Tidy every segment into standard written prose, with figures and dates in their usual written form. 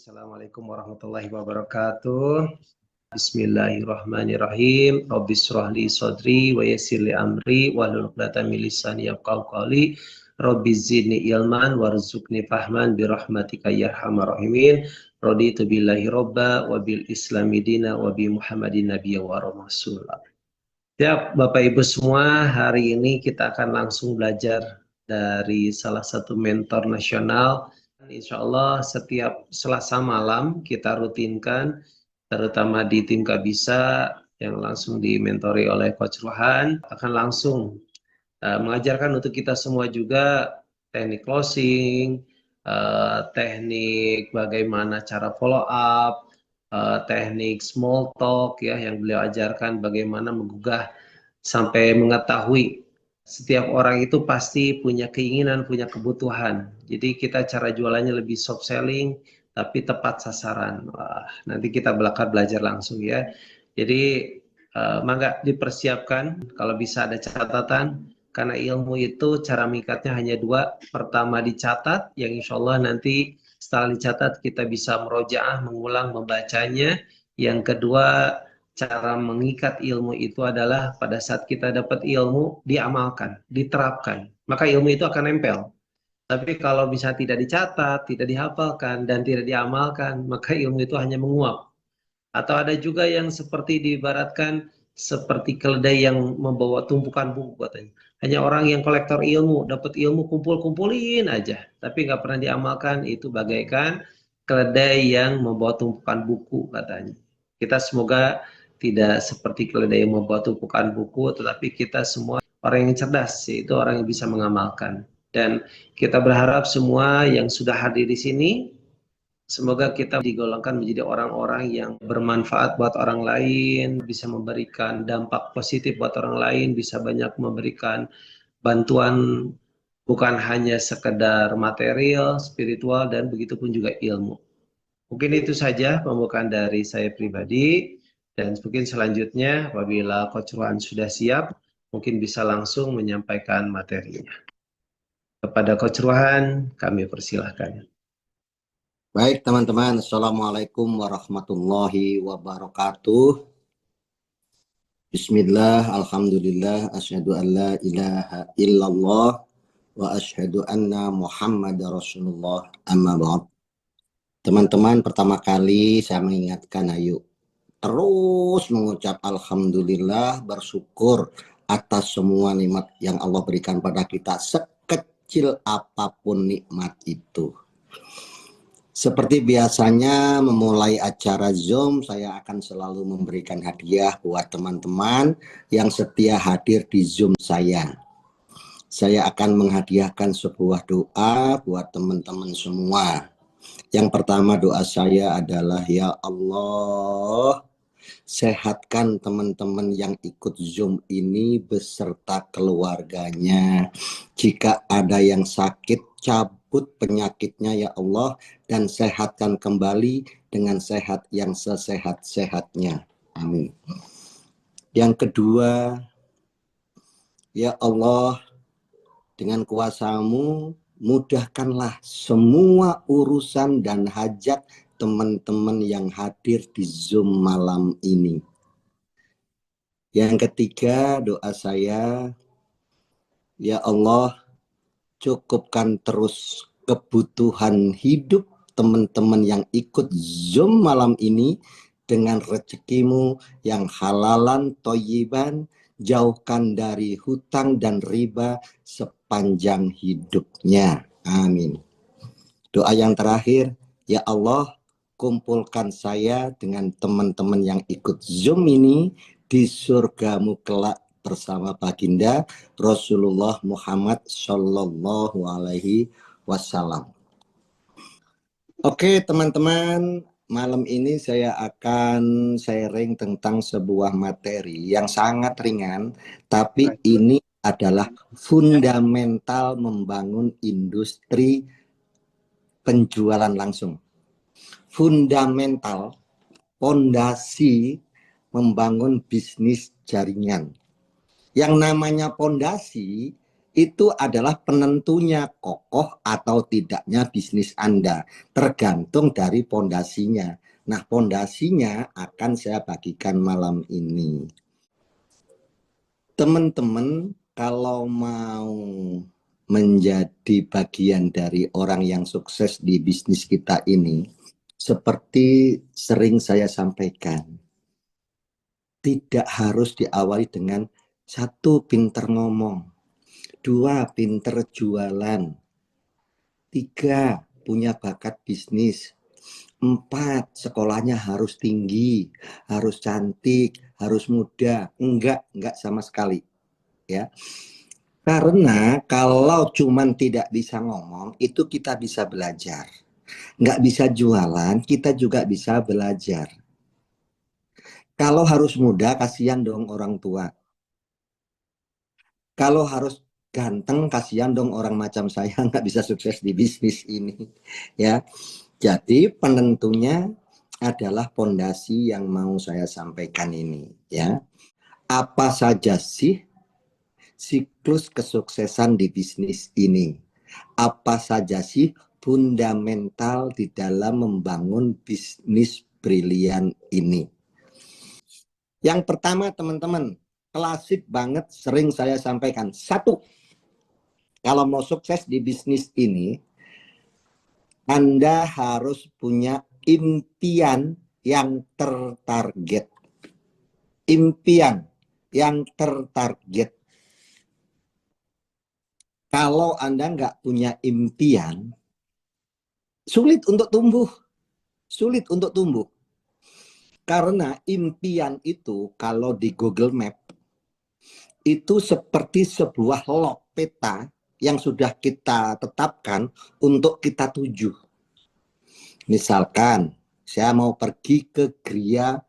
Assalamualaikum warahmatullahi wabarakatuh. Bismillahirrahmanirrahim. Rabbi shrah li sadri wa yassir li amri wahlul 'uqdatam min lisani yafqahu qawli. Rabbi zidni ilman warzuqni fahman bi rahmatika ya arhamar rahimin. Raditu billahi robba wa bil islami dina wa bi Muhammadin nabiyya wa rasulullah. Ya, Bapak Ibu semua, hari ini kita akan langsung belajar dari salah satu mentor nasional. Insya Allah setiap Selasa malam kita rutinkan, terutama di tim Kabisa yang langsung dimentori oleh Coach Ruhan, akan langsung mengajarkan untuk kita semua juga teknik closing, teknik bagaimana cara follow up, teknik small talk ya yang beliau ajarkan, bagaimana menggugah sampai mengetahui setiap orang itu pasti punya keinginan, punya kebutuhan. Jadi kita cara jualannya lebih soft selling, tapi tepat sasaran. Wah, nanti kita belajar langsung ya. Jadi mangga dipersiapkan, kalau bisa ada catatan, karena ilmu itu cara mengikatnya hanya dua. Pertama dicatat, yang insya Allah nanti setelah dicatat kita bisa merojaah, mengulang, membacanya. Yang kedua, cara mengikat ilmu itu adalah pada saat kita dapat ilmu, diamalkan, diterapkan. Maka ilmu itu akan nempel. Tapi kalau bisa tidak dicatat, tidak dihafalkan, dan tidak diamalkan, maka ilmu itu hanya menguap. Atau ada juga yang seperti diibaratkan seperti keledai yang membawa tumpukan buku katanya. Hanya orang yang kolektor ilmu, dapat ilmu kumpul-kumpulin aja. Tapi nggak pernah diamalkan, itu bagaikan keledai yang membawa tumpukan buku katanya. Kita semoga tidak seperti keledai yang membawa tumpukan buku, tetapi kita semua orang yang cerdas, yaitu orang yang bisa mengamalkan. Dan kita berharap semua yang sudah hadir di sini, semoga kita digolongkan menjadi orang-orang yang bermanfaat buat orang lain, bisa memberikan dampak positif buat orang lain, bisa banyak memberikan bantuan bukan hanya sekedar material, spiritual, dan begitu pun juga ilmu. Mungkin itu saja pembukaan dari saya pribadi, dan mungkin selanjutnya apabila Coach Ruhan sudah siap, mungkin bisa langsung menyampaikan materinya. Kepada Coach Ruhan, kami persilahkan. Baik teman-teman, Assalamualaikum warahmatullahi wabarakatuh. Bismillah, alhamdulillah, asyhadu an la ilaha illallah wa asyhadu anna Muhammad Rasulullah, amma ba'd. Teman-teman, pertama kali saya mengingatkan, ayo terus mengucap alhamdulillah, bersyukur atas semua nikmat yang Allah berikan pada kita, sekecil apapun nikmat itu. Seperti biasanya memulai acara Zoom, saya akan selalu memberikan hadiah buat teman-teman yang setia hadir di Zoom saya. Saya akan menghadiahkan sebuah doa buat teman-teman semua. Yang pertama doa saya adalah, ya Allah, sehatkan teman-teman yang ikut Zoom ini beserta keluarganya. Jika ada yang sakit, cabut penyakitnya ya Allah, dan sehatkan kembali dengan sehat yang sesehat-sehatnya. Amin. Yang kedua, ya Allah, dengan kuasa-Mu mudahkanlah semua urusan dan hajat teman-teman yang hadir di Zoom malam ini. Yang ketiga, doa saya, ya Allah, cukupkan terus kebutuhan hidup teman-teman yang ikut Zoom malam ini dengan rezekimu yang halalan, thayyiban, jauhkan dari hutang dan riba sepanjang hidupnya. Amin. Doa yang terakhir, ya Allah, kumpulkan saya dengan teman-teman yang ikut Zoom ini di surgamu kelak bersama baginda Rasulullah Muhammad Sallallahu Alaihi Wasallam. Oke teman-teman, malam ini saya akan sharing tentang sebuah materi yang sangat ringan, tapi ini adalah fundamental membangun industri penjualan langsung. Fundamental, pondasi membangun bisnis jaringan. Yang namanya pondasi Itu adalah penentunya kokoh atau tidaknya bisnis Anda, tergantung dari pondasinya. Nah, pondasinya akan saya bagikan malam ini. Teman-teman, kalau mau menjadi bagian dari orang yang sukses di bisnis kita ini, seperti sering saya sampaikan, tidak harus diawali dengan satu, pinter ngomong, dua, pinter jualan, tiga, punya bakat bisnis, empat, sekolahnya harus tinggi, harus cantik, harus muda. Enggak sama sekali. Ya, karena kalau cuman tidak bisa ngomong, itu kita bisa belajar. Nggak bisa jualan, kita juga bisa belajar. Kalau harus muda, kasihan dong orang tua. Kalau harus ganteng, kasihan dong orang macam saya nggak bisa sukses di bisnis ini. Ya, jadi penentunya adalah pondasi yang mau saya sampaikan ini. Ya, apa saja sih siklus kesuksesan di bisnis ini? Apa saja sih fundamental di dalam membangun bisnis brilian ini? Yang pertama, teman-teman, klasik banget sering saya sampaikan. Satu, kalau mau sukses di bisnis ini, Anda harus punya impian yang tertarget. Impian yang tertarget. Kalau Anda nggak punya impian, sulit untuk tumbuh. Sulit untuk tumbuh. Karena impian itu kalau di Google Map itu seperti sebuah log peta yang sudah kita tetapkan untuk kita tuju. Misalkan saya mau pergi ke Gria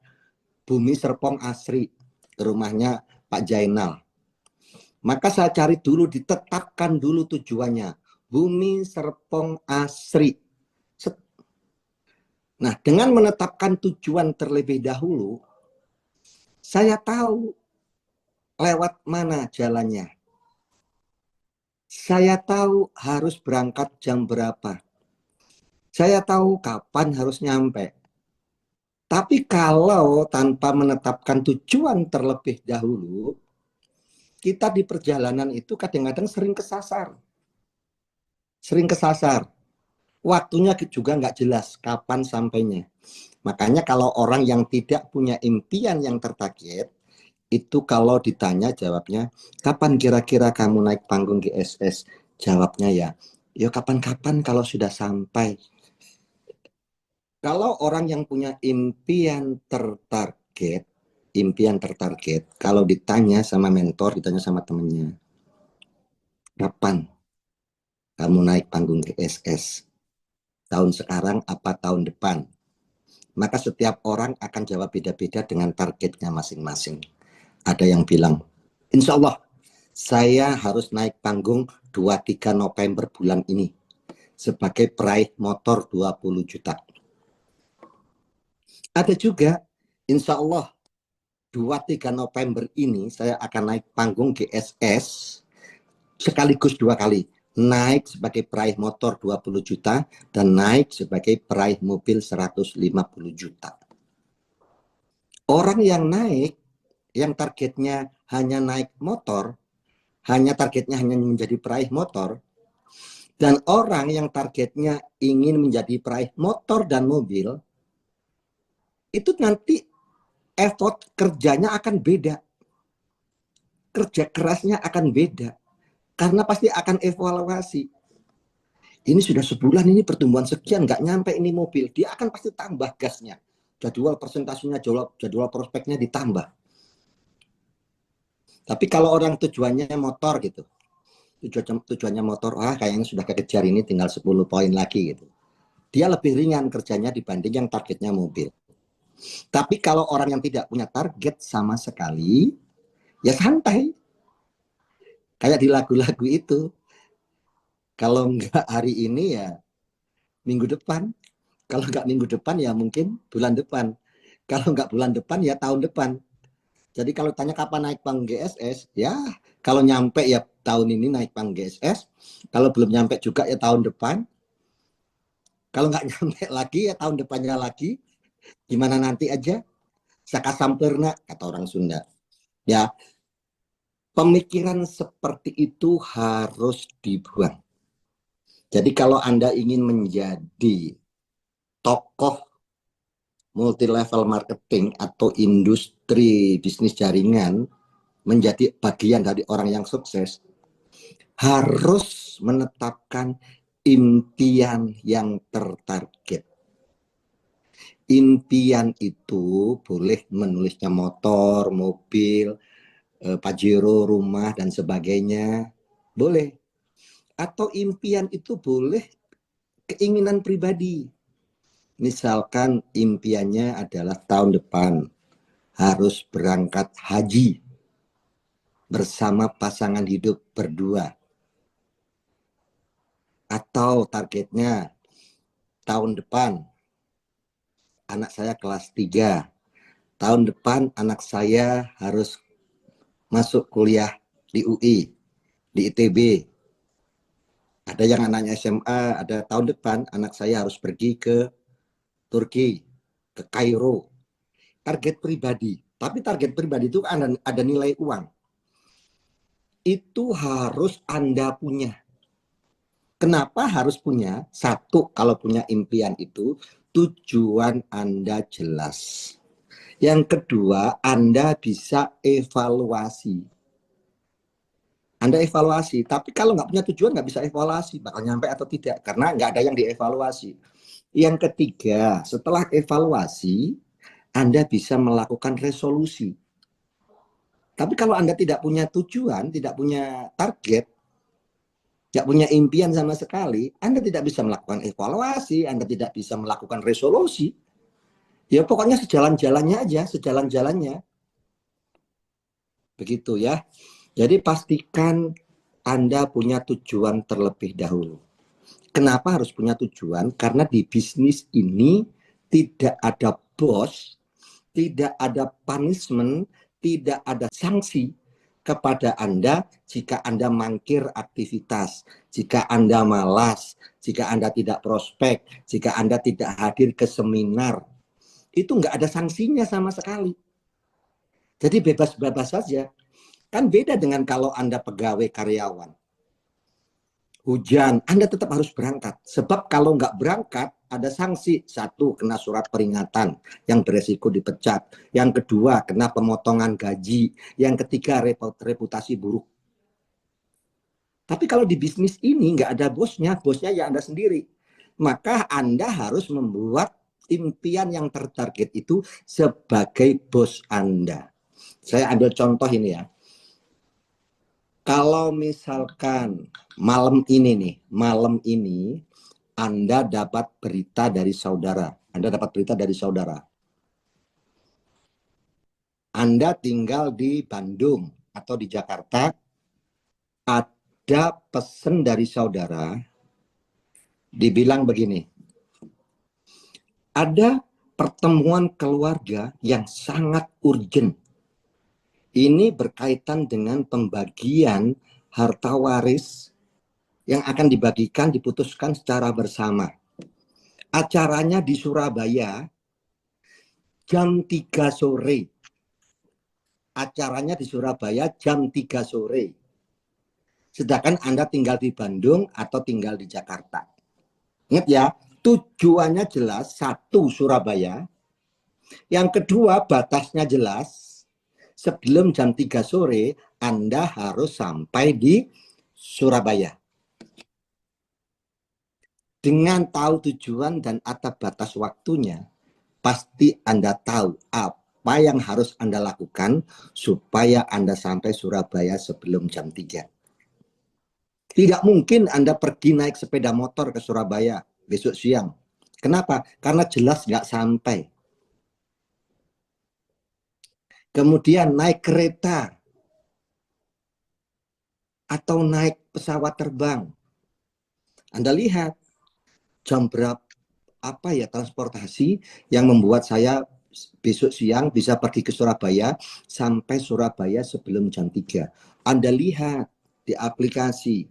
Bumi Serpong Asri, rumahnya Pak Jainal. Maka saya cari dulu, ditetapkan dulu tujuannya. Bumi Serpong Asri. Nah, dengan menetapkan tujuan terlebih dahulu, saya tahu lewat mana jalannya. Saya tahu harus berangkat jam berapa. Saya tahu kapan harus nyampe. Tapi kalau tanpa menetapkan tujuan terlebih dahulu, kita di perjalanan itu kadang-kadang sering kesasar. Sering kesasar. Waktunya juga nggak jelas kapan sampainya. Makanya kalau orang yang tidak punya impian yang tertarget, itu kalau ditanya jawabnya, kapan kira-kira kamu naik panggung GSS? Jawabnya ya kapan-kapan kalau sudah sampai. Kalau orang yang punya impian tertarget, kalau ditanya sama mentor, ditanya sama temennya, kapan kamu naik panggung GSS? Tahun sekarang apa tahun depan? Maka setiap orang akan jawab beda-beda dengan targetnya masing-masing. Ada yang bilang, insya Allah saya harus naik panggung 23 November bulan ini sebagai peraih motor 20 juta. Ada juga, insya Allah 23 November ini saya akan naik panggung GSS sekaligus 2 kali. Naik sebagai peraih motor 20 juta dan naik sebagai peraih mobil 150 juta. Orang yang naik, yang targetnya hanya naik motor, targetnya hanya menjadi peraih motor, dan orang yang targetnya ingin menjadi peraih motor dan mobil, itu nanti effort kerjanya akan beda. Kerja kerasnya akan beda. Karena pasti akan evaluasi. Ini sudah sebulan ini pertumbuhan sekian, nggak nyampe ini mobil. Dia akan pasti tambah gasnya. Jadwal presentasinya, jadwal prospeknya ditambah. Tapi kalau orang tujuannya motor gitu, tujuannya motor, kayaknya sudah kekejar ini tinggal 10 poin lagi gitu. Dia lebih ringan kerjanya dibanding yang targetnya mobil. Tapi kalau orang yang tidak punya target sama sekali, ya santai. Kayak di lagu-lagu itu. Kalau enggak hari ini ya minggu depan. Kalau enggak minggu depan ya mungkin bulan depan. Kalau enggak bulan depan ya tahun depan. Jadi kalau tanya kapan naik panggung GSS, ya kalau nyampe ya tahun ini naik pang GSS. Kalau belum nyampe juga ya tahun depan. Kalau nggak nyampe lagi ya tahun depannya lagi. Gimana nanti aja. Saka sampurna kata orang Sunda. Ya, pemikiran seperti itu harus dibuang. Jadi kalau Anda ingin menjadi tokoh multi level marketing atau industri bisnis jaringan, menjadi bagian dari orang yang sukses, harus menetapkan impian yang tertarget. Impian itu boleh menulisnya motor, mobil, Pajero, rumah, dan sebagainya. Boleh. Atau impian itu boleh keinginan pribadi. Misalkan impiannya adalah tahun depan harus berangkat haji bersama pasangan hidup berdua. Atau targetnya tahun depan anak saya kelas 3. Tahun depan anak saya harus masuk kuliah di UI, di ITB. Ada yang anaknya SMA, ada tahun depan anak saya harus pergi ke Turki, ke Kairo. Target pribadi. Tapi target pribadi itu ada nilai uang. Itu harus Anda punya. Kenapa harus punya? Satu, kalau punya impian itu, tujuan Anda jelas. Yang kedua, Anda bisa evaluasi. Anda evaluasi, tapi kalau nggak punya tujuan nggak bisa evaluasi, bakal nyampe atau tidak, karena nggak ada yang dievaluasi. Yang ketiga, setelah evaluasi, Anda bisa melakukan resolusi. Tapi kalau Anda tidak punya tujuan, tidak punya target, tidak punya impian sama sekali, Anda tidak bisa melakukan evaluasi, Anda tidak bisa melakukan resolusi. Ya pokoknya sejalan-jalannya aja, sejalan-jalannya. Begitu ya. Jadi pastikan Anda punya tujuan terlebih dahulu. Kenapa harus punya tujuan? Karena di bisnis ini tidak ada bos, tidak ada punishment, tidak ada sanksi kepada Anda jika Anda mangkir aktivitas, jika Anda malas, jika Anda tidak prospek, jika Anda tidak hadir ke seminar. Itu nggak ada sanksinya sama sekali. Jadi bebas-bebas saja. Kan beda dengan kalau Anda pegawai karyawan. Hujan, Anda tetap harus berangkat. Sebab kalau nggak berangkat, ada sanksi. Satu, kena surat peringatan yang beresiko dipecat. Yang kedua, kena pemotongan gaji. Yang ketiga, reputasi buruk. Tapi kalau di bisnis ini nggak ada bosnya ya Anda sendiri. Maka Anda harus membuat impian yang tertarget itu sebagai bos Anda. Saya ambil contoh ini ya. Kalau misalkan malam ini Anda dapat berita dari saudara. Anda tinggal di Bandung atau di Jakarta, ada pesan dari saudara, dibilang begini, ada pertemuan keluarga yang sangat urgent. Ini berkaitan dengan pembagian harta waris yang akan dibagikan, diputuskan secara bersama. Acaranya di Surabaya jam 3 sore. Acaranya di Surabaya jam 3 sore. Sedangkan Anda tinggal di Bandung atau tinggal di Jakarta. Ingat ya, tujuannya jelas. Satu, Surabaya. Yang kedua, batasnya jelas. Sebelum jam 3 sore, Anda harus sampai di Surabaya. Dengan tahu tujuan dan atas batas waktunya, pasti Anda tahu apa yang harus Anda lakukan supaya Anda sampai Surabaya sebelum jam 3. Tidak mungkin Anda pergi naik sepeda motor ke Surabaya besok siang. Kenapa? Karena jelas nggak sampai. Kemudian naik kereta atau naik pesawat terbang. Anda lihat jam berapa, apa ya transportasi yang membuat saya besok siang bisa pergi ke Surabaya sampai Surabaya sebelum jam 3. Anda lihat di aplikasi.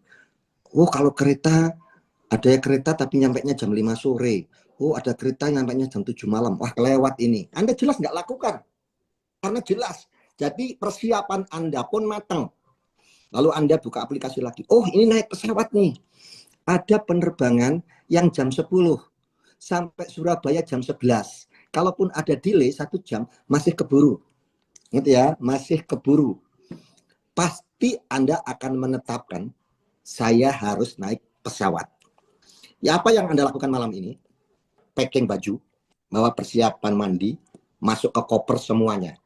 Oh, kalau kereta, ada kereta tapi nyampainya jam 5 sore. Oh, ada kereta nyampainya jam 7 malam. Wah, kelewat ini. Anda jelas nggak lakukan. Karena jelas. Jadi persiapan Anda pun matang. Lalu Anda buka aplikasi lagi. Oh, ini naik pesawat nih. Ada penerbangan yang jam 10 sampai Surabaya jam 11. Kalaupun ada delay 1 jam, masih keburu. Gitu ya, masih keburu. Pasti Anda akan menetapkan, saya harus naik pesawat. Ya, apa yang Anda lakukan malam ini? Packing baju, bawa persiapan mandi, masuk ke koper semuanya.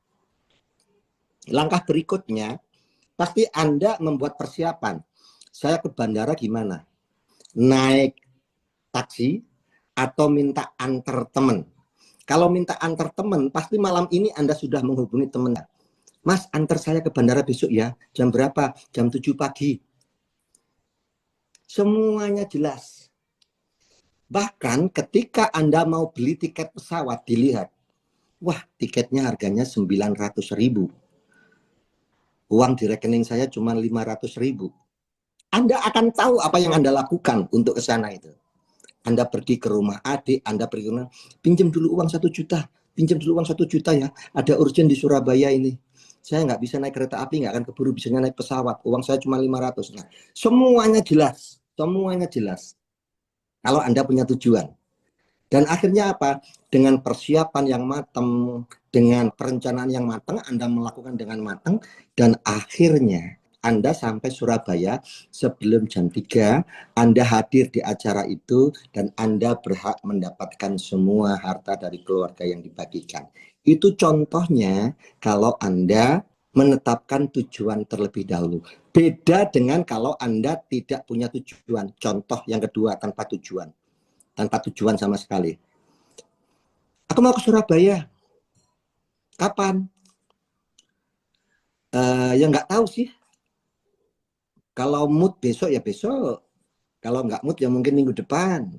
Langkah berikutnya, pasti Anda membuat persiapan. Saya ke bandara gimana? Naik taksi atau minta antar teman? Kalau minta antar teman, pasti malam ini Anda sudah menghubungi teman. Mas, antar saya ke bandara besok ya. Jam berapa? Jam 7 pagi. Semuanya jelas. Bahkan ketika Anda mau beli tiket pesawat, dilihat. Wah, tiketnya harganya 900.000. Uang di rekening saya cuma 500.000. Anda akan tahu apa yang Anda lakukan untuk ke sana itu. Anda pergi ke rumah adik, Anda pergi ke rumah, pinjam dulu uang 1 juta, pinjam dulu uang 1 juta ya, ada urgent di Surabaya ini. Saya nggak bisa naik kereta api, nggak akan keburu, bisanya naik pesawat, uang saya cuma 500. Nah, semuanya jelas, semuanya jelas. Kalau Anda punya tujuan. Dan akhirnya apa? Dengan persiapan yang matang, dengan perencanaan yang matang, Anda melakukan dengan matang, dan akhirnya Anda sampai Surabaya sebelum jam 3, Anda hadir di acara itu, dan Anda berhak mendapatkan semua harta dari keluarga yang dibagikan. Itu contohnya kalau Anda menetapkan tujuan terlebih dahulu. Beda dengan kalau Anda tidak punya tujuan. Contoh yang kedua, tanpa tujuan. Tanpa tujuan sama sekali. Aku mau ke Surabaya. Kapan? Ya nggak tahu sih. Kalau mood besok ya besok. Kalau nggak mood ya mungkin minggu depan.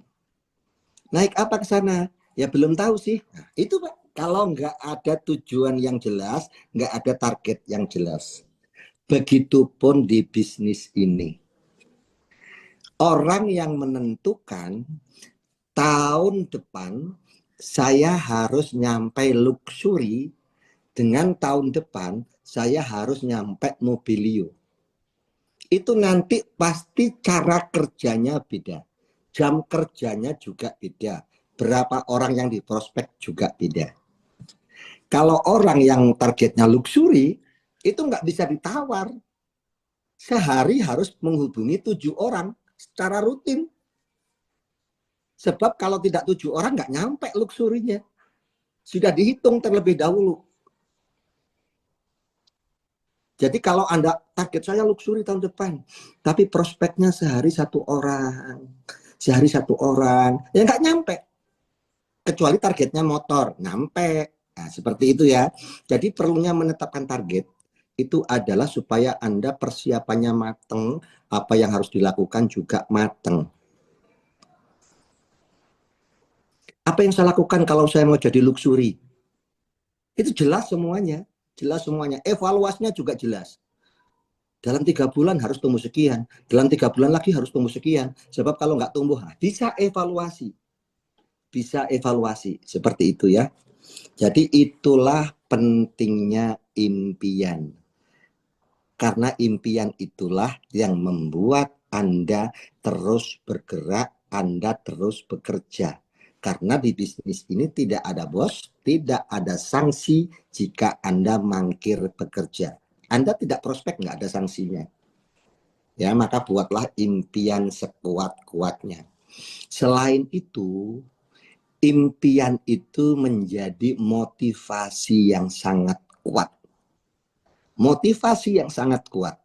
Naik apa ke sana? Ya belum tahu sih. Nah, itu Pak. Kalau nggak ada tujuan yang jelas, nggak ada target yang jelas. Begitupun di bisnis ini. Orang yang menentukan tahun depan saya harus nyampe luxury, dengan tahun depan saya harus nyampe mobilio. Itu nanti pasti cara kerjanya beda. Jam kerjanya juga beda. Berapa orang yang diprospek juga beda. Kalau orang yang targetnya luxury, itu nggak bisa ditawar. Sehari harus menghubungi 7 orang secara rutin. Sebab kalau tidak 7 orang nggak nyampe luxurinya. Sudah dihitung terlebih dahulu. Jadi kalau Anda target saya luxury tahun depan, tapi prospeknya sehari 1 orang, ya nggak nyampe. Kecuali targetnya motor, nyampe. Nah, seperti itu ya. Jadi perlunya menetapkan target itu adalah supaya Anda persiapannya mateng, apa yang harus dilakukan juga mateng. Apa yang saya lakukan kalau saya mau jadi luxury? Itu jelas semuanya. Jelas semuanya. Evaluasinya juga jelas. Dalam 3 bulan harus tumbuh sekian. Dalam 3 bulan lagi harus tumbuh sekian. Sebab kalau nggak tumbuh, bisa evaluasi. Bisa evaluasi. Seperti itu ya. Jadi itulah pentingnya impian. Karena impian itulah yang membuat Anda terus bergerak, Anda terus bekerja. Karena di bisnis ini tidak ada bos, tidak ada sanksi jika Anda mangkir bekerja. Anda tidak prospek, nggak ada sanksinya. Ya, maka buatlah impian sekuat-kuatnya. Selain itu, impian itu menjadi motivasi yang sangat kuat. Motivasi yang sangat kuat.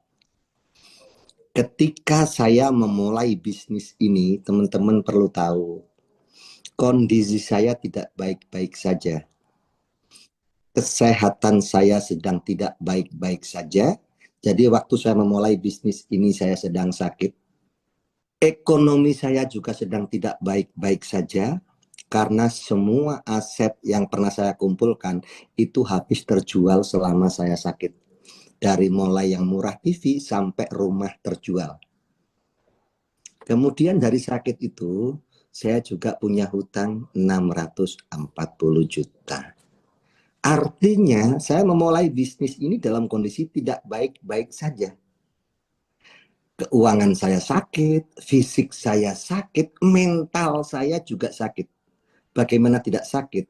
Ketika saya memulai bisnis ini, teman-teman perlu tahu, kondisi saya tidak baik-baik saja. Kesehatan saya sedang tidak baik-baik saja. Jadi waktu saya memulai bisnis ini saya sedang sakit. Ekonomi saya juga sedang tidak baik-baik saja. Karena semua aset yang pernah saya kumpulkan itu habis terjual selama saya sakit. Dari mulai yang murah TV sampai rumah terjual. Kemudian dari sakit itu, saya juga punya hutang 640 juta. Artinya saya memulai bisnis ini dalam kondisi tidak baik-baik saja. Keuangan saya sakit, fisik saya sakit, mental saya juga sakit. Bagaimana tidak sakit?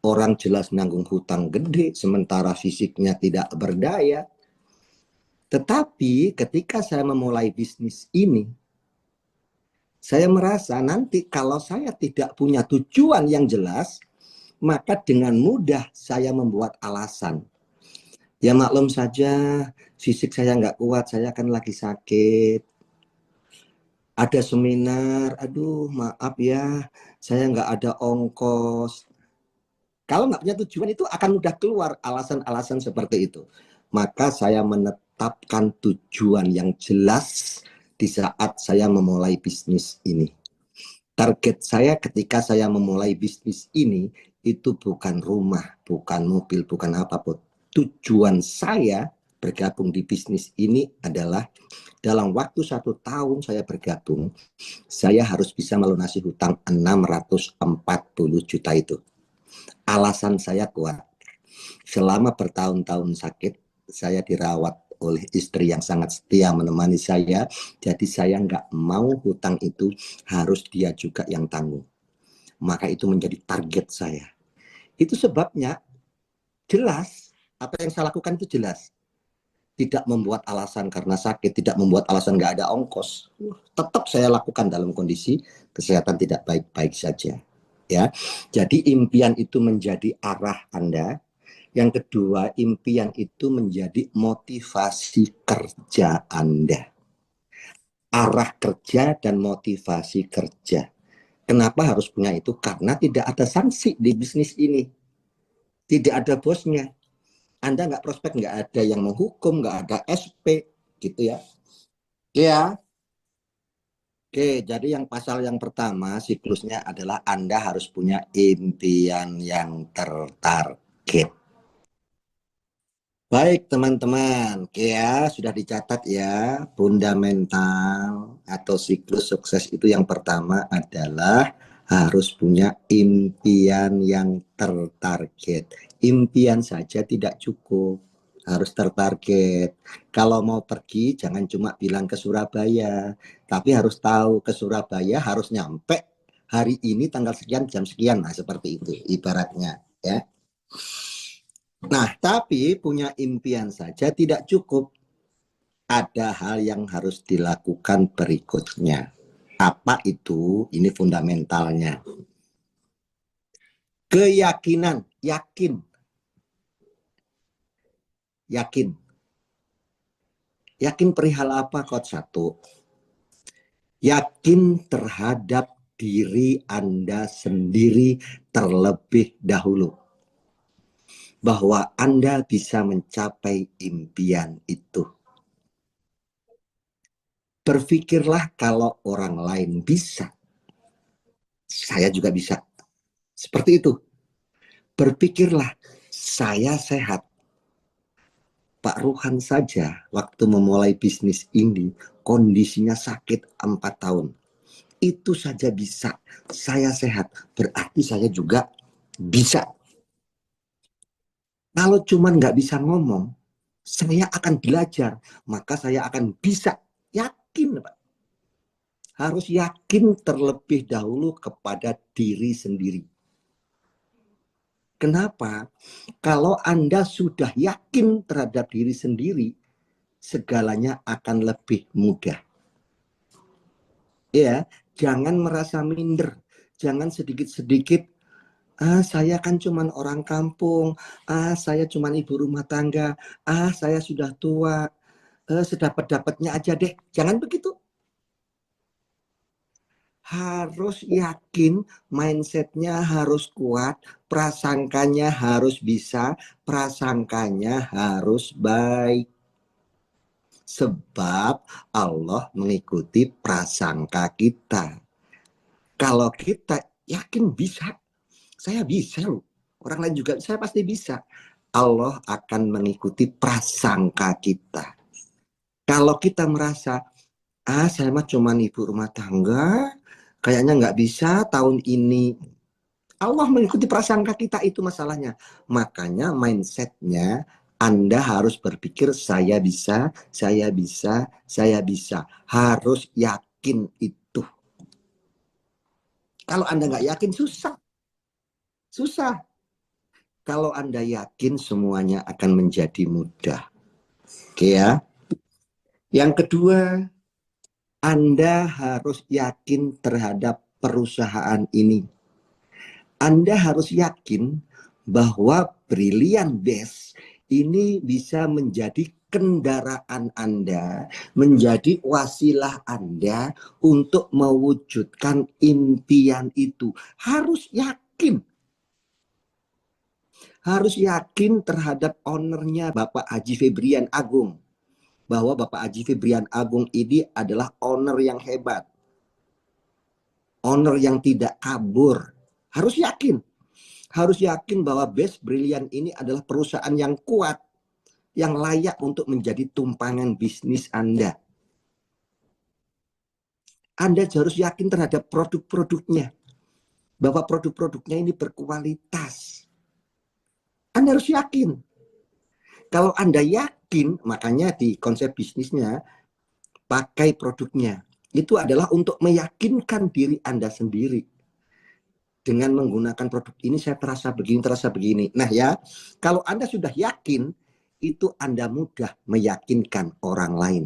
Orang jelas nanggung hutang gede, sementara fisiknya tidak berdaya. Tetapi ketika saya memulai bisnis ini, saya merasa nanti kalau saya tidak punya tujuan yang jelas, maka dengan mudah saya membuat alasan. Ya maklum saja, fisik saya nggak kuat, saya kan lagi sakit. Ada seminar, aduh maaf ya, saya nggak ada ongkos. Kalau nggak punya tujuan itu akan mudah keluar alasan-alasan seperti itu. Maka saya menetapkan tujuan yang jelas di saat saya memulai bisnis ini. Target saya ketika saya memulai bisnis ini itu bukan rumah, bukan mobil, bukan apapun. Tujuan saya bergabung di bisnis ini adalah dalam waktu 1 tahun saya bergabung, saya harus bisa melunasi hutang 640 juta itu. Alasan saya kuat. Selama bertahun-tahun sakit, saya dirawat oleh istri yang sangat setia menemani saya. Jadi saya nggak mau hutang itu harus dia juga yang tanggung. Maka itu menjadi target saya. Itu sebabnya jelas, apa yang saya lakukan itu jelas. Tidak membuat alasan karena sakit, tidak membuat alasan nggak ada ongkos. Tetap saya lakukan dalam kondisi kesehatan tidak baik-baik saja. Ya, jadi impian itu menjadi arah Anda. Yang kedua, impian itu menjadi motivasi kerja Anda. Arah kerja dan motivasi kerja. Kenapa harus punya itu? Karena tidak ada sanksi di bisnis ini. Tidak ada bosnya. Anda nggak prospek, nggak ada yang menghukum, nggak ada SP, gitu ya. Ya, oke. Jadi yang pasal yang pertama siklusnya adalah Anda harus punya impian yang tertarget. Baik teman-teman, oke ya, sudah dicatat ya, fundamental atau siklus sukses itu yang pertama adalah harus punya impian yang tertarget. Impian saja tidak cukup, harus tertarget. Kalau mau pergi jangan cuma bilang ke Surabaya, tapi harus tahu ke Surabaya harus nyampe hari ini tanggal sekian jam sekian, nah seperti itu ibaratnya ya. Nah, tapi punya impian saja tidak cukup. Ada hal yang harus dilakukan berikutnya. Apa itu? Ini fundamentalnya. Keyakinan, yakin. Yakin. Yakin perihal apa? Kot satu. Yakin terhadap diri Anda sendiri terlebih dahulu. Bahwa Anda bisa mencapai impian itu. Berpikirlah kalau orang lain bisa, saya juga bisa. Seperti itu. Berpikirlah, saya sehat. Pak Ruhan saja waktu memulai bisnis ini, kondisinya sakit 4 tahun. Itu saja bisa. Saya sehat, berarti saya juga bisa. Kalau cuma nggak bisa ngomong, saya akan belajar, maka saya akan bisa. Yakin, Pak. Harus yakin terlebih dahulu kepada diri sendiri. Kenapa? Kalau Anda sudah yakin terhadap diri sendiri, segalanya akan lebih mudah. Ya, jangan merasa minder, jangan sedikit-sedikit, saya kan cuman orang kampung, saya cuman ibu rumah tangga, saya sudah tua, sedapat-dapatnya aja deh. Jangan begitu. Harus yakin, mindsetnya harus kuat, prasangkanya harus bisa, prasangkanya harus baik. Sebab Allah mengikuti prasangka kita. Kalau kita yakin bisa, saya bisa loh. Orang lain juga, saya pasti bisa. Allah akan mengikuti prasangka kita. Kalau kita merasa, saya mah cuma ibu rumah tangga, kayaknya nggak bisa tahun ini. Allah mengikuti prasangka kita, itu masalahnya. Makanya mindsetnya Anda harus berpikir saya bisa, saya bisa, saya bisa. Harus yakin itu. Kalau Anda nggak yakin, susah. Susah. Kalau Anda yakin, semuanya akan menjadi mudah. Oke ya. Yang kedua, Anda harus yakin terhadap perusahaan ini. Anda harus yakin bahwa Brilliant Dash ini bisa menjadi kendaraan Anda, menjadi wasilah Anda untuk mewujudkan impian itu. Harus yakin. Harus yakin terhadap ownernya Bapak Haji Febrian Agung. Bahwa Bapak Haji Febrian Agung ini adalah owner yang hebat. Owner yang tidak kabur. Harus yakin. Harus yakin bahwa Best Brilliant ini adalah perusahaan yang kuat, yang layak untuk menjadi tumpangan bisnis Anda. Anda harus yakin terhadap produk-produknya, bahwa produk-produknya ini berkualitas. Anda harus yakin. Kalau Anda yakin, makanya di konsep bisnisnya, pakai produknya. Itu adalah untuk meyakinkan diri Anda sendiri. Dengan menggunakan produk ini saya terasa begini, terasa begini. Nah ya, kalau Anda sudah yakin, itu Anda mudah meyakinkan orang lain.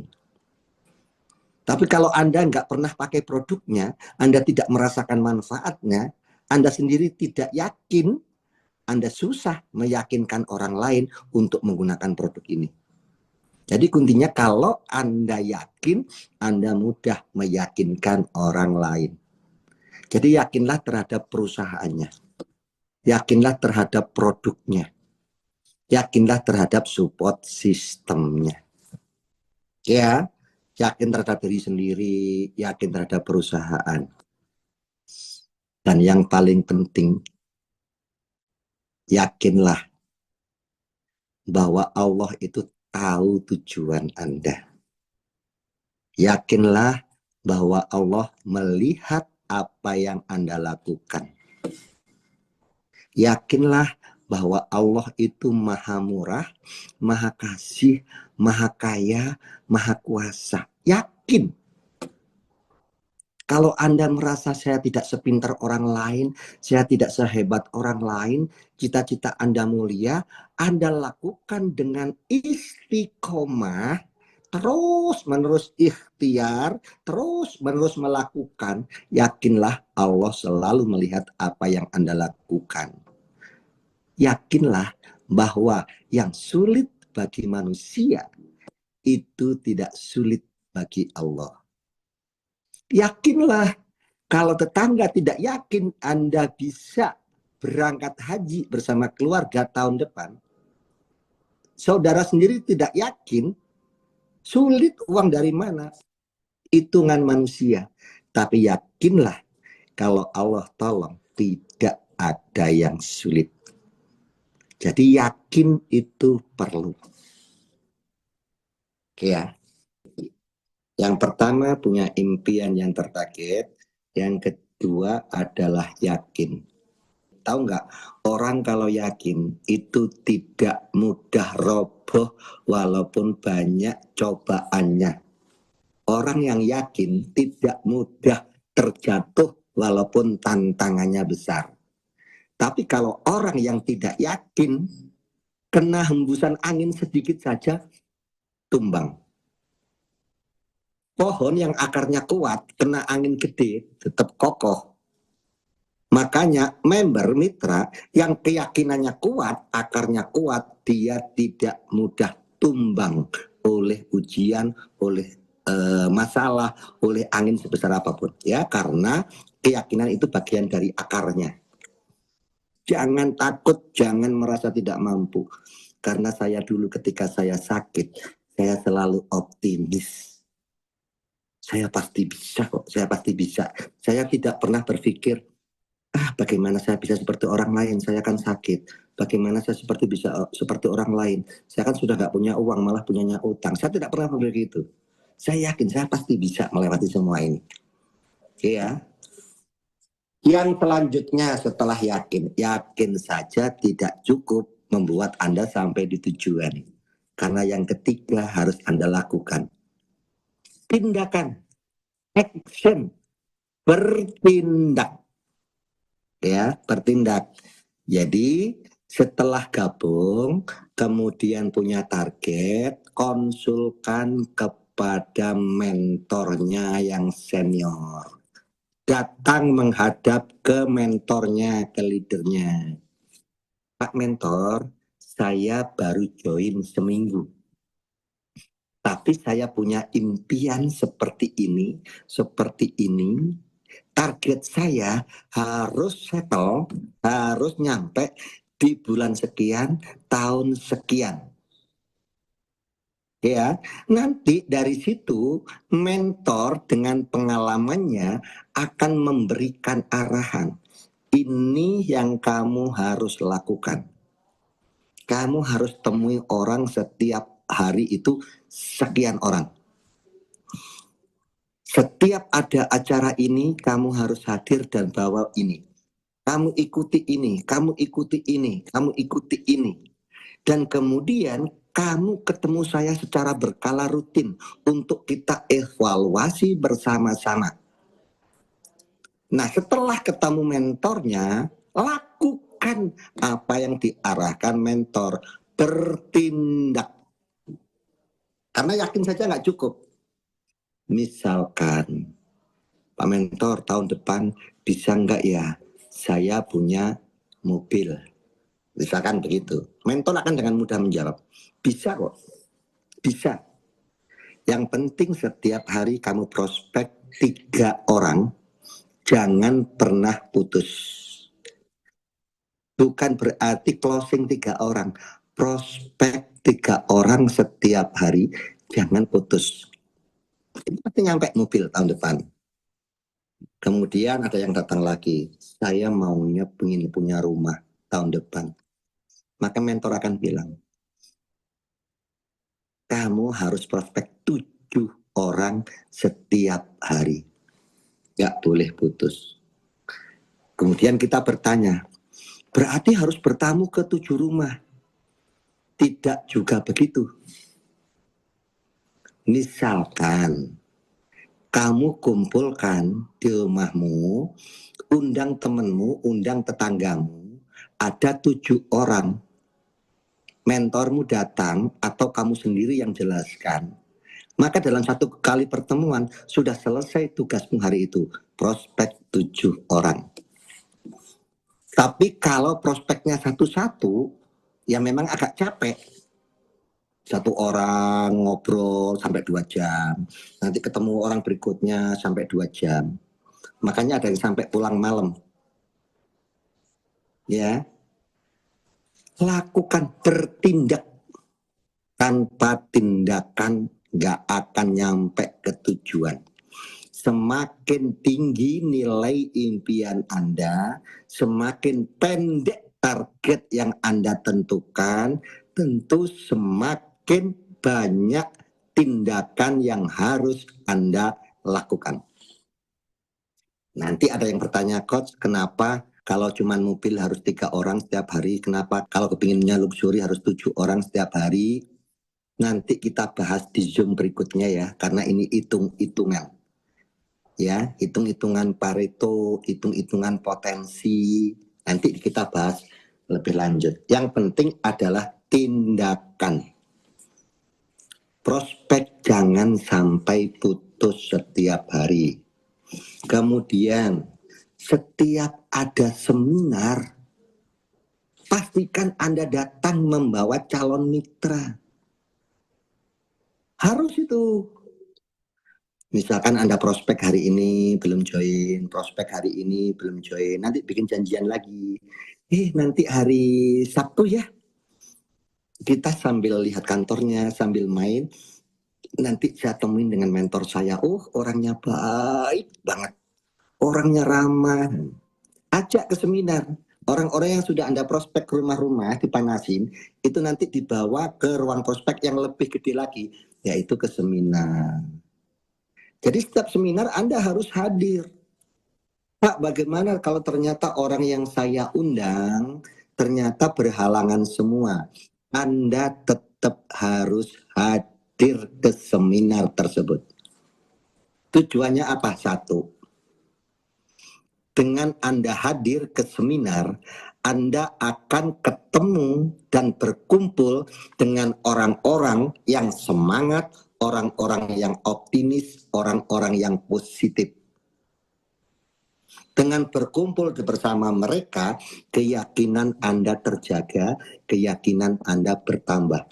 Tapi kalau Anda nggak pernah pakai produknya, Anda tidak merasakan manfaatnya, Anda sendiri tidak yakin, Anda susah meyakinkan orang lain untuk menggunakan produk ini. Jadi kuntinya kalau Anda yakin, Anda mudah meyakinkan orang lain. Jadi yakinlah terhadap perusahaannya. Yakinlah terhadap produknya. Yakinlah terhadap support sistemnya. Ya, yakin terhadap diri sendiri, yakin terhadap perusahaan. Dan yang paling penting, yakinlah bahwa Allah itu tahu tujuan Anda. Yakinlah bahwa Allah melihat apa yang Anda lakukan. Yakinlah bahwa Allah itu maha murah, maha kasih, maha kaya, maha kuasa. Yakin. Kalau Anda merasa saya tidak sepintar orang lain, saya tidak sehebat orang lain, cita-cita Anda mulia, Anda lakukan dengan istiqomah, terus-menerus ikhtiar, terus-menerus melakukan, yakinlah Allah selalu melihat apa yang Anda lakukan. Yakinlah bahwa yang sulit bagi manusia itu tidak sulit bagi Allah. Yakinlah kalau tetangga tidak yakin Anda bisa berangkat haji bersama keluarga tahun depan, saudara sendiri tidak yakin, sulit uang dari mana? Hitungan manusia. Tapi yakinlah kalau Allah tolong tidak ada yang sulit. Jadi yakin itu perlu. Oke ya. Yang pertama punya impian yang tertarget. Yang kedua adalah yakin. Tahu nggak, orang kalau yakin itu tidak mudah roboh walaupun banyak cobaannya. Orang yang yakin tidak mudah terjatuh walaupun tantangannya besar. Tapi kalau orang yang tidak yakin, kena hembusan angin sedikit saja, tumbang. Pohon yang akarnya kuat, kena angin gede, tetap kokoh. Makanya member mitra yang keyakinannya kuat, akarnya kuat, dia tidak mudah tumbang oleh ujian, oleh masalah, oleh angin sebesar apapun. Ya, karena keyakinan itu bagian dari akarnya. Jangan takut, jangan merasa tidak mampu. Karena saya dulu ketika saya sakit, saya selalu optimis. Saya pasti bisa kok, saya pasti bisa. Saya tidak pernah berpikir, bagaimana saya bisa seperti orang lain, saya kan sakit. bagaimana saya seperti orang lain. Saya kan sudah nggak punya uang, malah punyanya utang. Saya tidak pernah begitu. Saya yakin saya pasti bisa melewati semua ini. Oke ya. Yang selanjutnya setelah yakin saja tidak cukup membuat Anda sampai di tujuan. Karena yang ketiga harus Anda lakukan. Tindakan, action, bertindak. Ya, bertindak. Jadi setelah gabung, kemudian punya target, konsulkan kepada mentornya yang senior. Datang menghadap ke mentornya, ke leadernya. Pak mentor, saya baru join seminggu. Tapi saya punya impian seperti ini, seperti ini. Target saya harus settle, harus nyampe di bulan sekian, tahun sekian. Ya, nanti dari situ mentor dengan pengalamannya akan memberikan arahan. Ini yang kamu harus lakukan. Kamu harus temui orang setiap hari itu sekian orang. Setiap ada acara ini, kamu harus hadir dan bawa ini. Kamu ikuti ini, kamu ikuti ini, kamu ikuti ini. Dan kemudian kamu ketemu saya secara berkala rutin untuk kita evaluasi bersama-sama. Nah, setelah ketemu mentornya, lakukan apa yang diarahkan mentor. Bertindak. Karena yakin saja nggak cukup. Misalkan, Pak Mentor, tahun depan bisa nggak ya saya punya mobil? Misalkan begitu. Mentor akan dengan mudah menjawab, bisa kok, bisa. Yang penting setiap hari kamu prospek 3 orang, jangan pernah putus. Bukan berarti closing 3 orang, prospek 3 orang setiap hari, jangan putus. Ini pasti nyampe mobil tahun depan. Kemudian ada yang datang lagi, saya maunya ingin punya rumah tahun depan. Maka mentor akan bilang, kamu harus prospek 7 orang setiap hari. Gak boleh putus. Kemudian kita bertanya, berarti harus bertamu ke 7 rumah. Tidak juga begitu. Misalkan kamu kumpulkan di rumahmu, undang temenmu, undang tetanggamu, ada 7 orang. Mentormu datang atau kamu sendiri yang jelaskan, maka dalam 1 kali pertemuan sudah selesai tugasmu hari itu, prospek 7 orang. Tapi kalau prospeknya satu-satu, ya memang agak capek. 1 orang ngobrol sampai 2 jam, nanti ketemu orang berikutnya sampai 2 jam. Makanya ada yang sampai pulang malam. Ya, lakukan, bertindak. Tanpa tindakan nggak akan nyampe ke tujuan. Semakin tinggi nilai impian Anda, semakin pendek target yang Anda tentukan, tentu semakin banyak tindakan yang harus Anda lakukan. Nanti ada yang bertanya, Coach, kenapa kalau cuma mobil harus 3 orang setiap hari? Kenapa kalau kepinginnya luxury harus 7 orang setiap hari? Nanti kita bahas di Zoom berikutnya ya, karena ini hitung-hitungan. Ya, hitung-hitungan Pareto, hitung-hitungan potensi. Nanti kita bahas lebih lanjut. Yang penting adalah tindakan. Prospek jangan sampai putus setiap hari. Kemudian, setiap ada seminar, pastikan Anda datang membawa calon mitra. Harus itu. Misalkan Anda prospek hari ini belum join, prospek hari ini belum join, nanti bikin janjian lagi. Nanti hari Sabtu ya, kita sambil lihat kantornya, sambil main, nanti saya temuin dengan mentor saya. Orangnya baik banget, orangnya ramah. Ajak ke seminar, Orang-orang yang sudah Anda prospek rumah-rumah dipanasin, itu nanti dibawa ke ruang prospek yang lebih gede lagi, yaitu ke seminar. Jadi setiap seminar Anda harus hadir. Pak, bagaimana kalau ternyata orang yang saya undang ternyata berhalangan semua? Anda tetap harus hadir ke seminar tersebut. Tujuannya apa? Satu, dengan Anda hadir ke seminar, Anda akan ketemu dan berkumpul dengan orang-orang yang semangat, orang-orang yang optimis, orang-orang yang positif. Dengan berkumpul bersama mereka, keyakinan Anda terjaga, keyakinan Anda bertambah.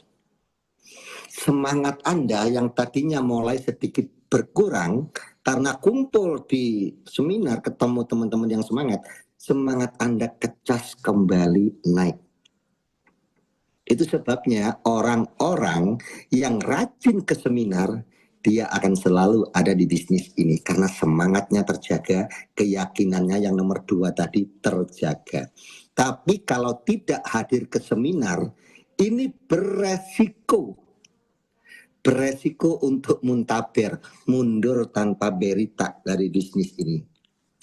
Semangat Anda yang tadinya mulai sedikit berkurang karena kumpul di seminar, ketemu teman-teman yang semangat Anda kecas kembali naik. Itu sebabnya orang-orang yang rajin ke seminar, dia akan selalu ada di bisnis ini karena semangatnya terjaga, keyakinannya yang nomor 2 tadi terjaga. Tapi kalau tidak hadir ke seminar, ini beresiko untuk muntaber, mundur tanpa berita dari bisnis ini.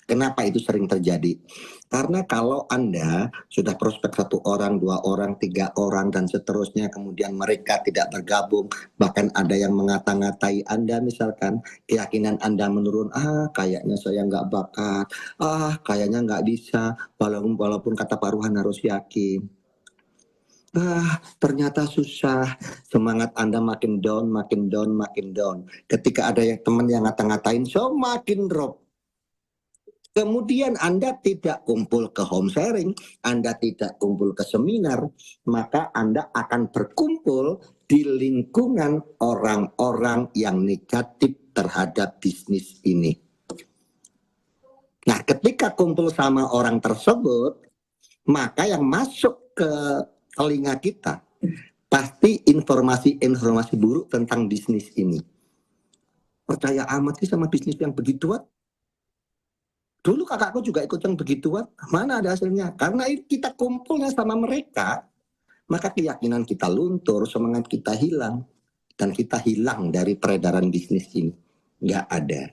Kenapa itu sering terjadi? Karena kalau Anda sudah prospek 1 orang, 2 orang, 3 orang, dan seterusnya, kemudian mereka tidak bergabung, bahkan ada yang mengata-ngatai Anda misalkan, keyakinan Anda menurun, kayaknya saya nggak bakat, kayaknya nggak bisa, walaupun kata Pak Ruhan harus yakin. Ternyata susah, semangat Anda makin down. Ketika ada yang teman yang ngata-ngatain, so makin drop. Kemudian Anda tidak kumpul ke home sharing, Anda tidak kumpul ke seminar, maka Anda akan berkumpul di lingkungan orang-orang yang negatif terhadap bisnis ini. Nah, ketika kumpul sama orang tersebut, maka yang masuk ke telinga kita pasti informasi buruk tentang bisnis ini. Percaya amat sih sama bisnis yang begituan? Dulu kakakku juga ikut yang begituan, mana ada hasilnya? Karena kita kumpulnya sama mereka, maka keyakinan kita luntur, semangat kita hilang, dan kita hilang dari peredaran bisnis ini. Nggak ada.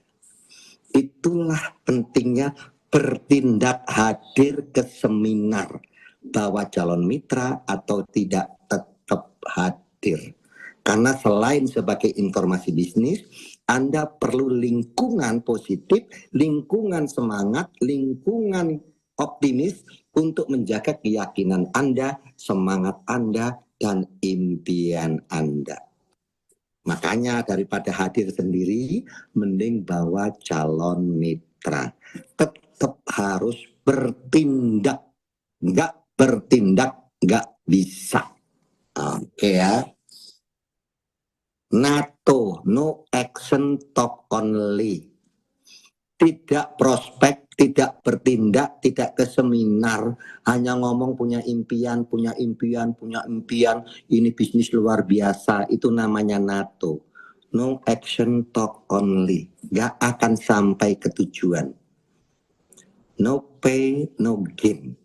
Itulah pentingnya bertindak hadir ke seminar, bahwa calon mitra atau tidak tetap hadir. Karena selain sebagai informasi bisnis, Anda perlu lingkungan positif, lingkungan semangat, lingkungan optimis untuk menjaga keyakinan Anda, semangat Anda, dan impian Anda. Makanya daripada hadir sendiri, mending bawa calon mitra. Tetap harus bertindak. Nggak bertindak, nggak bisa. Oke ya. NATO, no action, talk only. Tidak prospek, tidak bertindak, tidak ke seminar, hanya ngomong punya impian, ini bisnis luar biasa, itu namanya NATO. No action, talk only. Gak akan sampai ke tujuan. No pay, no gain.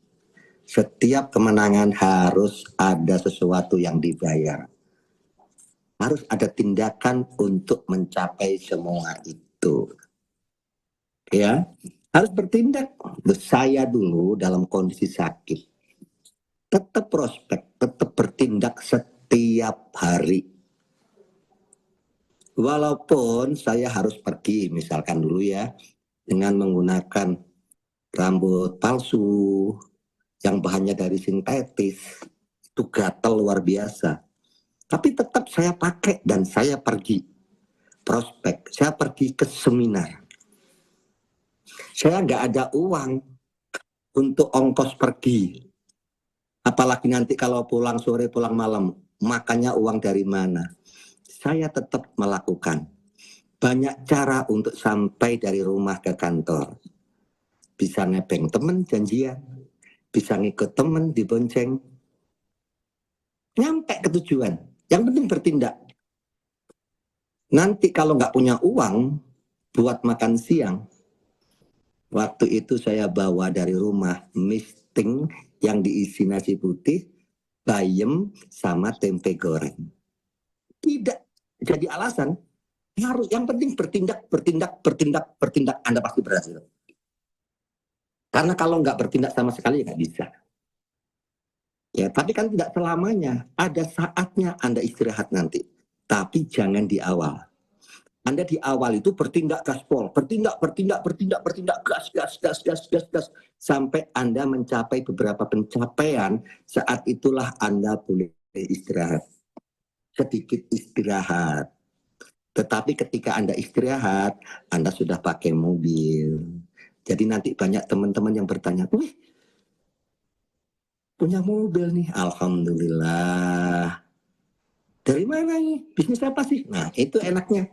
Setiap kemenangan harus ada sesuatu yang dibayar. Harus ada tindakan untuk mencapai semua itu. Ya, harus bertindak. Saya dulu dalam kondisi sakit, tetap prospek, tetap bertindak setiap hari. Walaupun saya harus pergi, misalkan dulu ya, dengan menggunakan rambut palsu, yang bahannya dari sintetis, itu gatal luar biasa. Tapi tetap saya pakai dan saya pergi prospek, saya pergi ke seminar. Saya nggak ada uang untuk ongkos pergi. Apalagi nanti kalau pulang sore, pulang malam, makannya uang dari mana? Saya tetap melakukan. Banyak cara untuk sampai dari rumah ke kantor. Bisa nebeng temen janjian, bisa ngikut temen dibonceng. Nyampe ke tujuan. Yang penting bertindak. Nanti kalau nggak punya uang buat makan siang, waktu itu saya bawa dari rumah roasting yang diisi nasi putih, bayam, sama tempe goreng. Tidak jadi alasan. Harus, yang penting bertindak, Anda pasti berhasil. Karena kalau nggak bertindak sama sekali nggak bisa. Ya, tapi kan tidak selamanya. Ada saatnya Anda istirahat nanti. Tapi jangan di awal. Anda di awal itu bertindak gaspol, bertindak, gas, sampai Anda mencapai beberapa pencapaian. Saat itulah Anda boleh istirahat. Sedikit istirahat. Tetapi ketika Anda istirahat, Anda sudah pakai mobil. Jadi nanti banyak teman-teman yang bertanya, wih, punya mobil nih, alhamdulillah. Dari mana nih? Bisnis apa sih? Nah, itu enaknya.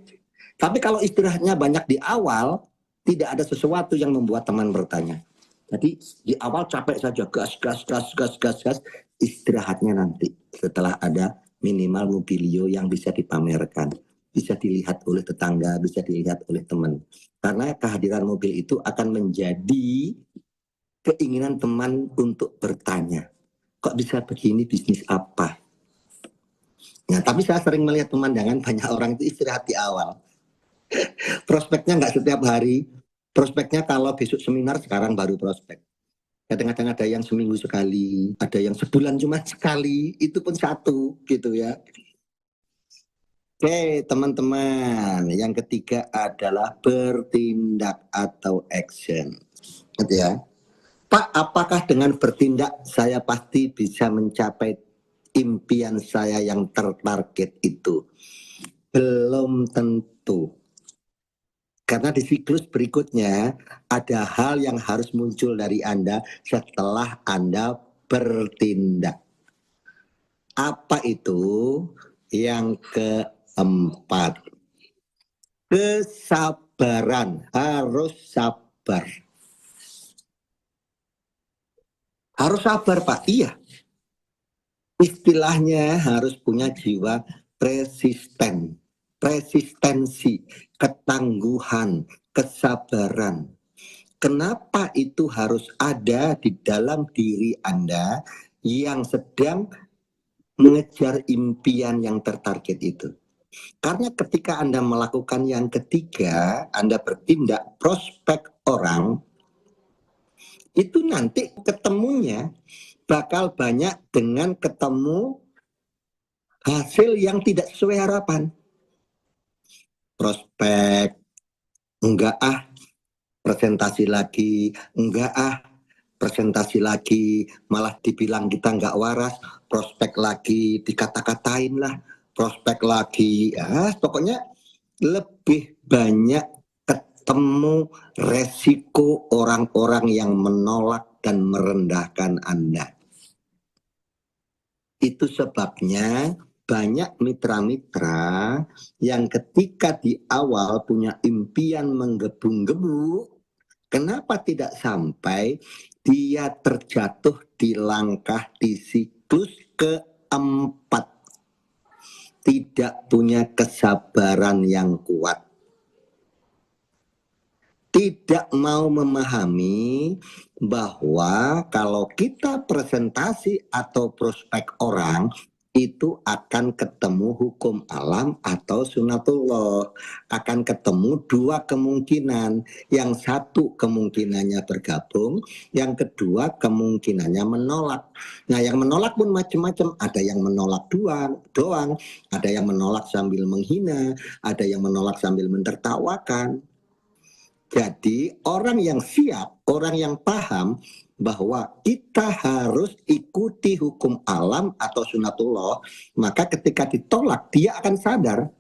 Tapi kalau istirahatnya banyak di awal, tidak ada sesuatu yang membuat teman bertanya. Jadi di awal capek saja, gas. Istirahatnya nanti setelah ada minimal mobilio yang bisa dipamerkan, bisa dilihat oleh tetangga, bisa dilihat oleh teman. Karena kehadiran mobil itu akan menjadi keinginan teman untuk bertanya. Kok bisa begini, bisnis apa? Nah, tapi saya sering melihat pemandangan banyak orang itu istirahat di awal. Prospeknya nggak setiap hari. Prospeknya kalau besok seminar, sekarang baru prospek. Kadang-kadang ada yang seminggu sekali, ada yang sebulan cuma sekali, itu pun satu gitu ya. Oke, teman-teman, yang ketiga adalah bertindak atau action. Gitu ya. Pak, apakah dengan bertindak saya pasti bisa mencapai impian saya yang tertarget itu? Belum tentu. Karena di siklus berikutnya ada hal yang harus muncul dari Anda setelah Anda bertindak. Apa itu? Yang keempat. Kesabaran. Harus sabar. Harus sabar, Pak. Iya. Istilahnya harus punya jiwa resistensi, ketangguhan, kesabaran. Kenapa itu harus ada di dalam diri Anda yang sedang mengejar impian yang tertarget itu? Karena ketika Anda melakukan yang ketiga, Anda bertindak prospek orang, itu nanti ketemunya bakal banyak dengan ketemu hasil yang tidak sesuai harapan. Prospek, enggak presentasi lagi, enggak presentasi lagi, malah dibilang kita enggak waras, prospek lagi, dikata-katain lah, prospek lagi, ya pokoknya lebih banyak ketemu resiko orang-orang yang menolak dan merendahkan Anda. Itu sebabnya banyak mitra-mitra yang ketika di awal punya impian menggebu-gebu, kenapa tidak sampai dia terjatuh di langkah di siklus keempat? Tidak punya kesabaran yang kuat. Tidak mau memahami bahwa kalau kita presentasi atau prospek orang, itu akan ketemu hukum alam atau sunatullah. Akan ketemu dua kemungkinan. Yang satu kemungkinannya bergabung, yang kedua kemungkinannya menolak. Nah, yang menolak pun macam-macam. Ada yang menolak doang, ada yang menolak sambil menghina, ada yang menolak sambil mentertawakan. Jadi orang yang siap, orang yang paham bahwa kita harus ikuti hukum alam atau sunatullah, maka ketika ditolak dia akan sadar.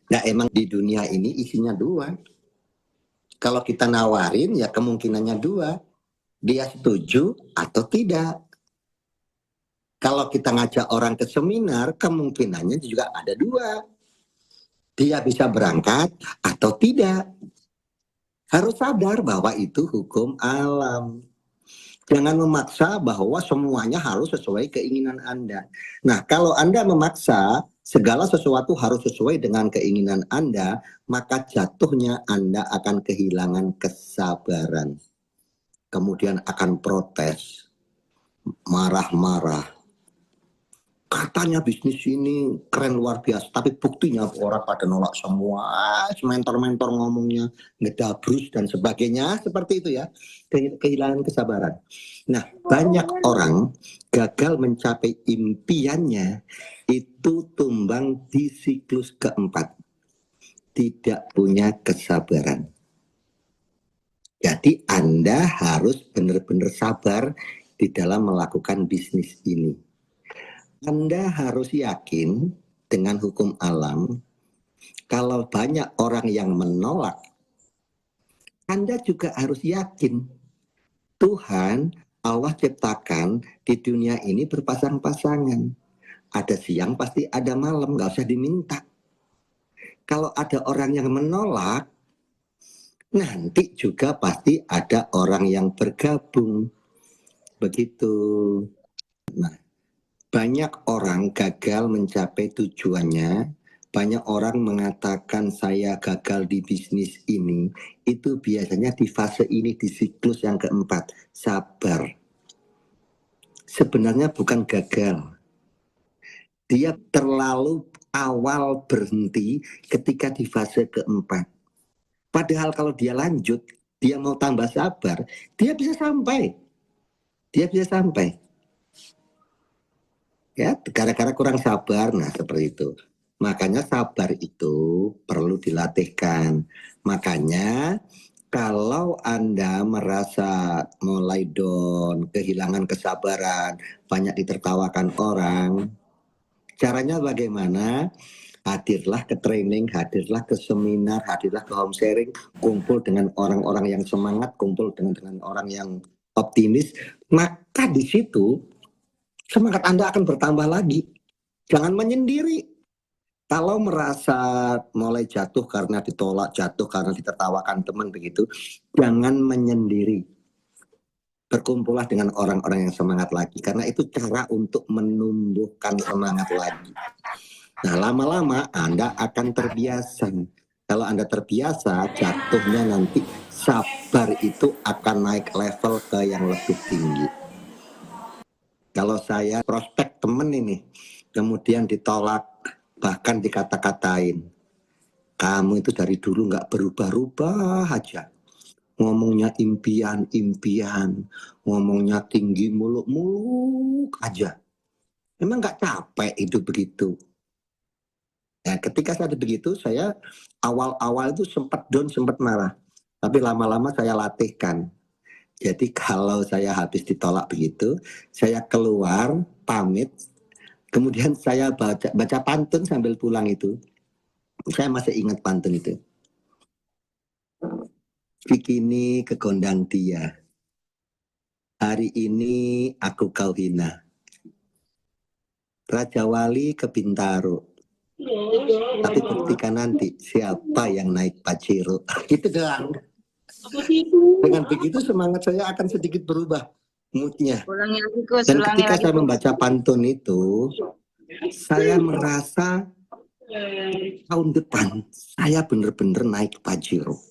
Nah, emang di dunia ini isinya dua. Kalau kita nawarin ya kemungkinannya dua. Dia setuju atau tidak. Kalau kita ngajak orang ke seminar, kemungkinannya juga ada dua. Dia bisa berangkat atau tidak. Harus sadar bahwa itu hukum alam. Jangan memaksa bahwa semuanya harus sesuai keinginan Anda. Nah, kalau Anda memaksa segala sesuatu harus sesuai dengan keinginan Anda, maka jatuhnya Anda akan kehilangan kesabaran. kemudian akan protes, marah-marah. Katanya bisnis ini keren luar biasa, tapi buktinya orang pada nolak semua. Mentor-mentor ngomongnya ngedabrus dan sebagainya, seperti itu ya. Kehilangan kesabaran. Nah, banyak orang gagal mencapai impiannya itu tumbang di siklus keempat. Tidak punya kesabaran. Jadi Anda harus benar-benar sabar di dalam melakukan bisnis ini. Anda harus yakin dengan hukum alam, kalau banyak orang yang menolak, Anda juga harus yakin Tuhan Allah ciptakan di dunia ini berpasang-pasangan. Ada siang pasti ada malam, nggak usah diminta. Kalau ada orang yang menolak, nanti juga pasti ada orang yang bergabung. Begitu. Nah, banyak orang gagal mencapai tujuannya. Banyak orang mengatakan saya gagal di bisnis ini. Itu biasanya di fase ini, di siklus yang keempat. Sabar. Sebenarnya bukan gagal. Dia terlalu awal berhenti ketika di fase keempat. Padahal kalau dia lanjut, dia mau tambah sabar, dia bisa sampai. Dia bisa sampai. Ya, gara-gara kurang sabar, nah seperti itu. Makanya sabar itu perlu dilatihkan. Makanya kalau Anda merasa mulai down, kehilangan kesabaran, banyak ditertawakan orang, caranya bagaimana? Hadirlah ke training, hadirlah ke seminar, hadirlah ke home sharing, kumpul dengan orang-orang yang semangat, kumpul dengan orang yang optimis, maka di situ semangat Anda akan bertambah lagi. Jangan menyendiri. Kalau merasa mulai jatuh karena ditolak, jatuh karena ditertawakan teman begitu, jangan menyendiri. Berkumpullah dengan orang-orang yang semangat lagi, karena itu cara untuk menumbuhkan semangat lagi. Nah, lama-lama Anda akan terbiasa. Kalau Anda terbiasa, jatuhnya nanti sabar itu akan naik level ke yang lebih tinggi. Kalau saya prospek temen ini, kemudian ditolak, bahkan dikata-katain, kamu itu dari dulu nggak berubah-ubah aja. Ngomongnya impian, ngomongnya tinggi muluk-muluk aja. Memang nggak capek hidup begitu. Ya, ketika saya begitu, saya awal-awal itu sempat down, sempat marah. Tapi lama-lama saya latihkan. Jadi kalau saya habis ditolak begitu, saya keluar, pamit, kemudian saya baca pantun sambil pulang itu. Saya masih ingat pantun itu. Bikini kegondang dia. Hari ini aku kau hina. Raja Wali ke Bintaro. Tapi buktikan nanti siapa yang naik Pajero. Gitu doang. Dengan begitu semangat saya akan sedikit berubah moodnya. Dan ketika saya membaca pantun itu, saya merasa tahun depan saya benar-benar naik Pajero.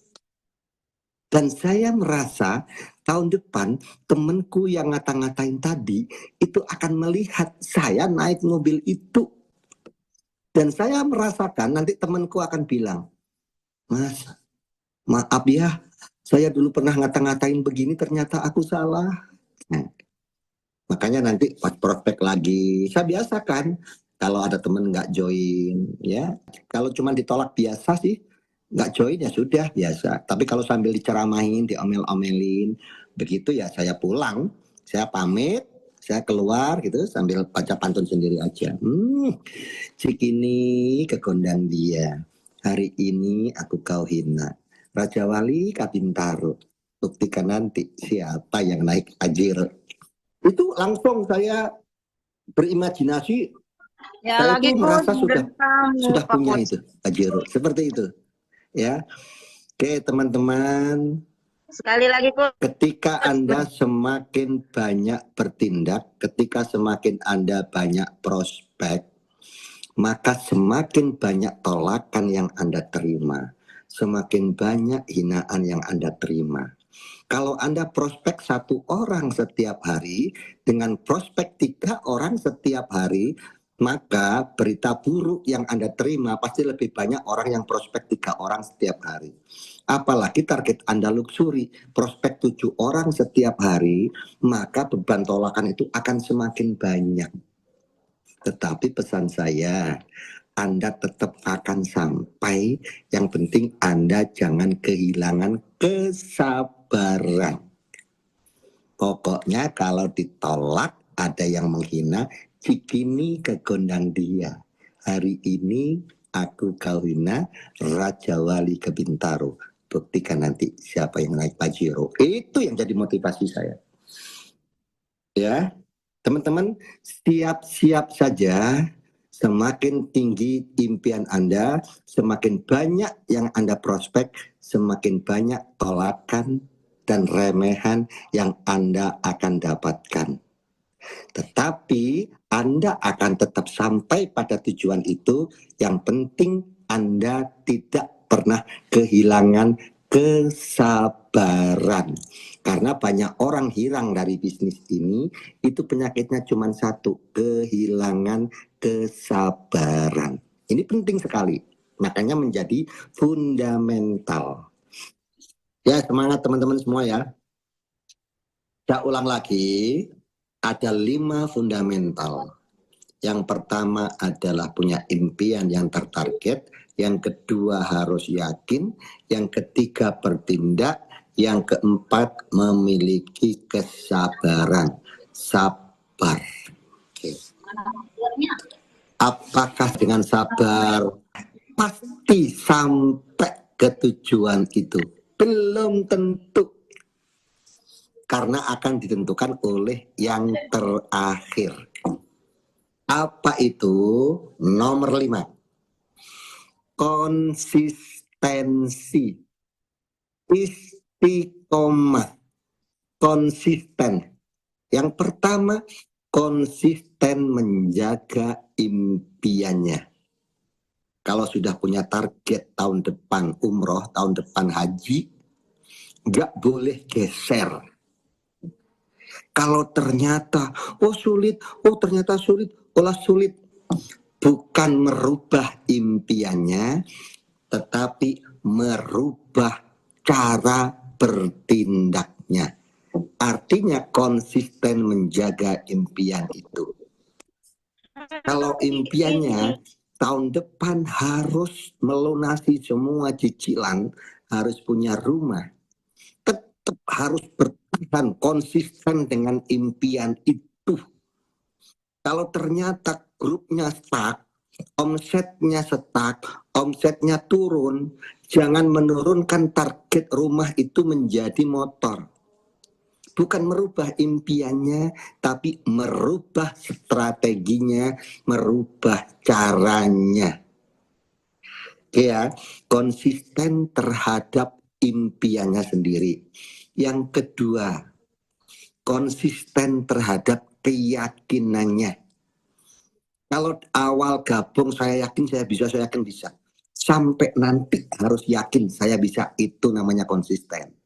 Dan saya merasa tahun depan temanku yang ngata-ngatain tadi itu akan melihat saya naik mobil itu. Dan saya merasakan nanti temanku akan bilang, Mas, maaf ya, saya dulu pernah ngata-ngatain begini, ternyata aku salah. Nah, makanya nanti pas prospek lagi, saya biasakan kalau ada teman nggak join, ya. Kalau cuma ditolak biasa sih, nggak join ya sudah biasa. Tapi kalau sambil diceramahin, diomel-omelin, begitu ya saya pulang, saya pamit, saya keluar gitu sambil baca pantun sendiri aja. Cikini kegondang dia. Hari ini aku kau hina. Raja Wali Kabintaro. Buktikan nanti siapa yang naik Pajero. Itu langsung saya berimajinasi. Ya, saya itu merasa sudah punya itu Pajero. Seperti itu. Ya. Oke, teman-teman. Sekali lagi, Coach. Ketika Anda semakin banyak bertindak, ketika semakin Anda banyak prospek, maka semakin banyak tolakan yang Anda terima, semakin banyak hinaan yang Anda terima. Kalau Anda prospek 1 orang setiap hari dengan prospek 3 orang setiap hari, maka berita buruk yang Anda terima pasti lebih banyak orang yang prospek 3 orang setiap hari. Apalagi target Anda luxury, prospek 7 orang setiap hari, maka beban tolakan itu akan semakin banyak. Tetapi pesan saya, Anda tetap akan sampai. Yang penting Anda jangan kehilangan kesabaran. Pokoknya kalau ditolak, ada yang menghina, cikini ke gondang dia. Hari ini aku kau hina, Raja Wali ke Bintaro. Buktikan nanti siapa yang naik Pajero. Itu yang jadi motivasi saya. Ya, teman-teman, siap-siap saja. Semakin tinggi impian Anda, semakin banyak yang Anda prospek, semakin banyak tolakan dan remehan yang Anda akan dapatkan. Tetapi Anda akan tetap sampai pada tujuan itu. Yang penting Anda tidak pernah kehilangan kesabaran. Karena banyak orang hilang dari bisnis ini, itu penyakitnya cuma satu, kehilangan kesabaran. Ini penting sekali, makanya menjadi fundamental. Ya, semangat teman-teman semua ya. Saya ulang lagi, ada 5 fundamental. Yang pertama adalah punya impian yang tertarget, yang kedua harus yakin, yang ketiga bertindak, yang keempat memiliki kesabaran. Sabar. Oke. Apakah dengan sabar pasti sampai ke tujuan itu? Belum tentu. Karena akan ditentukan oleh yang terakhir. Apa itu? Nomor 5. Konsistensi. Istiqomah. Konsisten. Yang pertama, konsisten menjaga impiannya. Kalau sudah punya target tahun depan umroh, tahun depan haji, nggak boleh geser. Kalau ternyata, ternyata sulit, sulit. Bukan merubah impiannya, tetapi merubah cara bertindaknya. Artinya konsisten menjaga impian itu. Kalau impiannya tahun depan harus melunasi semua cicilan, harus punya rumah, tetap harus bertahan konsisten dengan impian itu. Kalau ternyata grupnya stuck, omsetnya stuck, omsetnya turun, jangan menurunkan target rumah itu menjadi motor. Bukan merubah impiannya, tapi merubah strateginya, merubah caranya. Oke ya, konsisten terhadap impiannya sendiri. Yang kedua, konsisten terhadap keyakinannya. Kalau awal gabung saya yakin saya yakin bisa. Sampai nanti harus yakin saya bisa, itu namanya konsisten.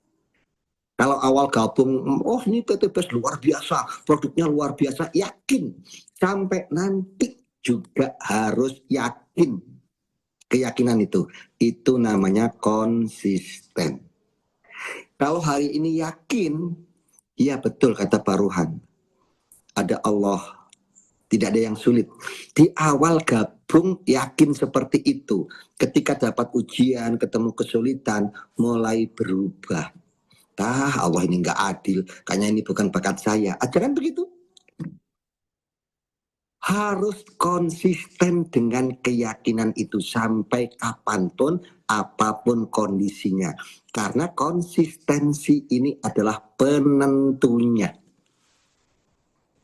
Kalau awal gabung, ini PTBS luar biasa, produknya luar biasa, yakin. Sampai nanti juga harus yakin. Keyakinan itu namanya konsisten. Kalau hari ini yakin, ya betul kata Pak Ruhan, ada Allah, tidak ada yang sulit. Di awal gabung yakin seperti itu. Ketika dapat ujian, ketemu kesulitan, mulai berubah. Allah ini nggak adil, kayaknya ini bukan bakat saya. Jangan begitu. Harus konsisten dengan keyakinan itu sampai kapanpun, apapun kondisinya. Karena konsistensi ini adalah penentunya.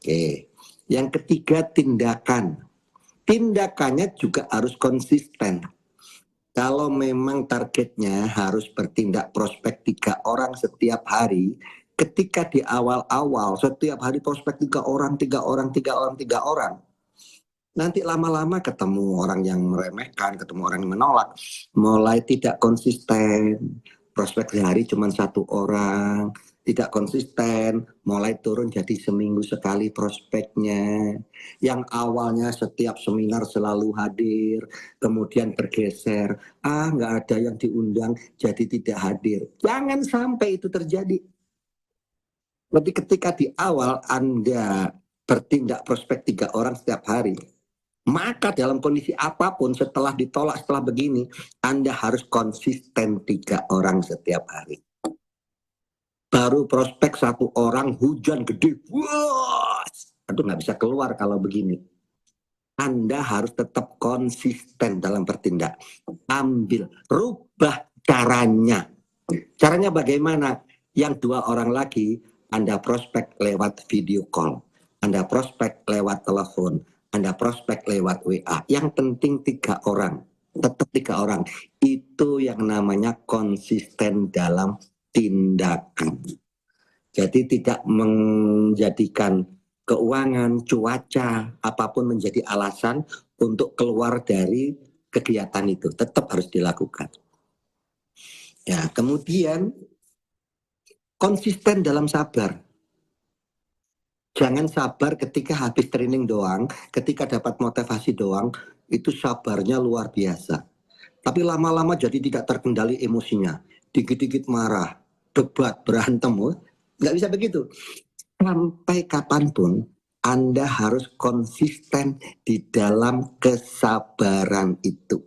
Oke. Yang ketiga, tindakan. Tindakannya juga harus konsisten. Kalau memang targetnya harus bertindak prospek 3 orang setiap hari, ketika di awal-awal setiap hari prospek 3 orang, nanti lama-lama ketemu orang yang meremehkan, ketemu orang yang menolak, mulai tidak konsisten, prospek sehari cuma 1 orang, tidak konsisten, mulai turun jadi seminggu sekali prospeknya. Yang awalnya setiap seminar selalu hadir, kemudian bergeser, nggak ada yang diundang, jadi tidak hadir. Jangan sampai itu terjadi. Berarti ketika di awal Anda bertindak prospek 3 orang setiap hari, maka dalam kondisi apapun setelah ditolak, setelah begini, Anda harus konsisten 3 orang setiap hari. Baru prospek 1 orang, hujan gede, wah, aduh nggak bisa keluar kalau begini. Anda harus tetap konsisten dalam bertindak. Ambil, rubah caranya. Caranya bagaimana? Yang 2 orang lagi, Anda prospek lewat video call. Anda prospek lewat telepon. Anda prospek lewat WA. Yang penting 3 orang. Tetap 3 orang. Itu yang namanya konsisten dalam tindakan. Jadi tidak menjadikan keuangan, cuaca, apapun menjadi alasan untuk keluar dari kegiatan itu. Tetap harus dilakukan. Ya, kemudian konsisten dalam sabar. Jangan sabar ketika habis training doang, ketika dapat motivasi doang, itu sabarnya luar biasa. Tapi lama-lama jadi tidak terkendali emosinya. Dikit-dikit marah, debat, berantem. Nggak bisa begitu. Sampai kapanpun, Anda harus konsisten di dalam kesabaran itu.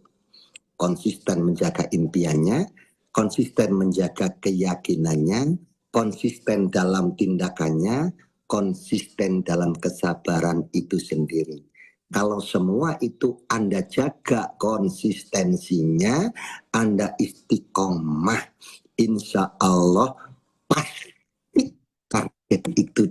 Konsisten menjaga impiannya, konsisten menjaga keyakinannya, konsisten dalam tindakannya, konsisten dalam kesabaran itu sendiri. Kalau semua itu Anda jaga konsistensinya, Anda istiqomah, insya Allah pasti target itu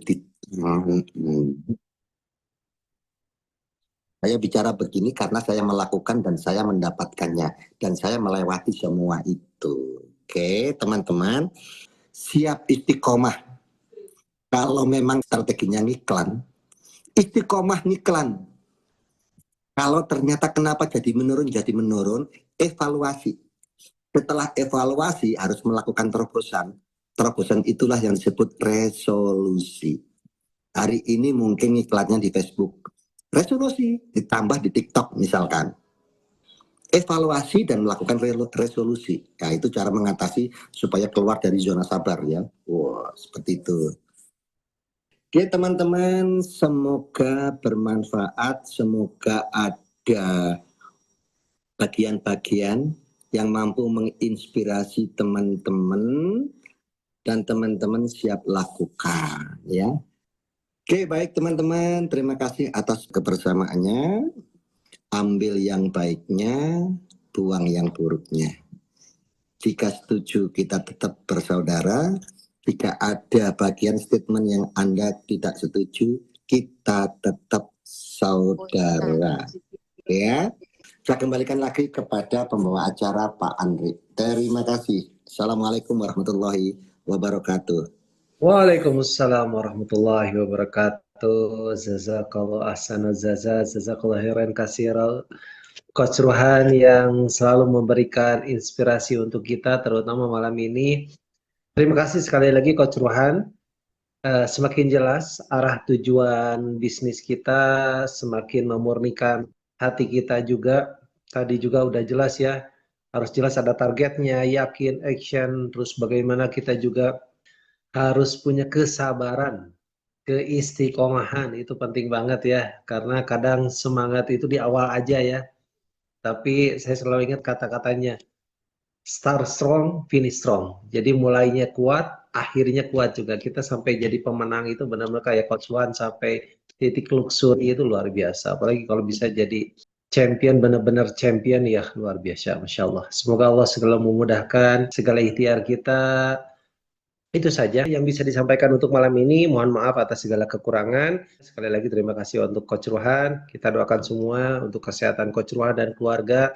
Saya bicara begini karena saya melakukan dan saya mendapatkannya. Dan saya melewati semua itu. Oke, teman-teman. Siap istiqomah. Kalau memang strateginya ngiklan, istiqomah ngiklan. Kalau ternyata kenapa jadi menurun, evaluasi. Setelah evaluasi harus melakukan terobosan. Terobosan itulah yang disebut resolusi. Hari ini mungkin iklannya di Facebook. Resolusi ditambah di TikTok misalkan. Evaluasi dan melakukan resolusi. Nah, itu cara mengatasi supaya keluar dari zona sabar ya. Wah, seperti itu. Oke teman-teman, semoga bermanfaat, semoga ada bagian-bagian yang mampu menginspirasi teman-teman dan teman-teman siap lakukan ya. Oke, baik teman-teman, terima kasih atas kebersamaannya. Ambil yang baiknya, buang yang buruknya. Jika setuju kita tetap bersaudara. Jika ada bagian statement yang Anda tidak setuju, kita tetap saudara. Ya. Saya kembalikan lagi kepada pembawa acara Pak Andri. Terima kasih. Assalamualaikum warahmatullahi wabarakatuh. Waalaikumsalam warahmatullahi wabarakatuh. Jazakallah ahsana jazakallah khairan katsiran. Coach Ruhan yang selalu memberikan inspirasi untuk kita, terutama malam ini. Terima kasih sekali lagi Coach Ruhan. Semakin jelas arah tujuan bisnis kita, semakin memurnikan hati kita juga. Tadi juga udah jelas ya, harus jelas ada targetnya, yakin, action, terus bagaimana kita juga harus punya kesabaran, keistiqomahan, itu penting banget ya, karena kadang semangat itu di awal aja ya, tapi saya selalu ingat kata-katanya, start strong, finish strong. Jadi mulainya kuat, akhirnya kuat juga. Kita sampai jadi pemenang itu benar-benar kayak Coach Wan sampai titik luxury itu luar biasa. Apalagi kalau bisa jadi champion, benar-benar champion ya luar biasa. Masya Allah. Semoga Allah segala memudahkan segala ikhtiar kita. Itu saja yang bisa disampaikan untuk malam ini. Mohon maaf atas segala kekurangan. Sekali lagi terima kasih untuk Coach Ruhan. Kita doakan semua untuk kesehatan Coach Ruhan dan keluarga.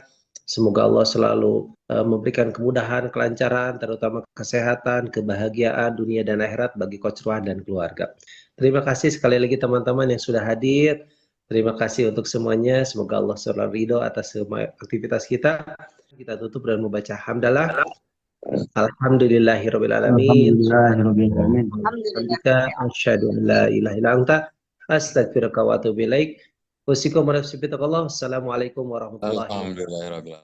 Semoga Allah selalu memberikan kemudahan, kelancaran, terutama kesehatan, kebahagiaan dunia dan akhirat bagi Coach Ruhan dan keluarga. Terima kasih sekali lagi teman-teman yang sudah hadir. Terima kasih untuk semuanya. Semoga Allah selalu ridho atas semua aktivitas kita. Kita tutup dengan membaca hamdalah. Alhamdulillahirabbil alamin. Alhamdulillahirrahmanirrahim. Alhamdulillah. Asyhadu an la ilaha illa anta astaghfiruka wa atubu ilaik. Wassalamualaikum warahmatullahi wabarakatuh. Alhamdulillah.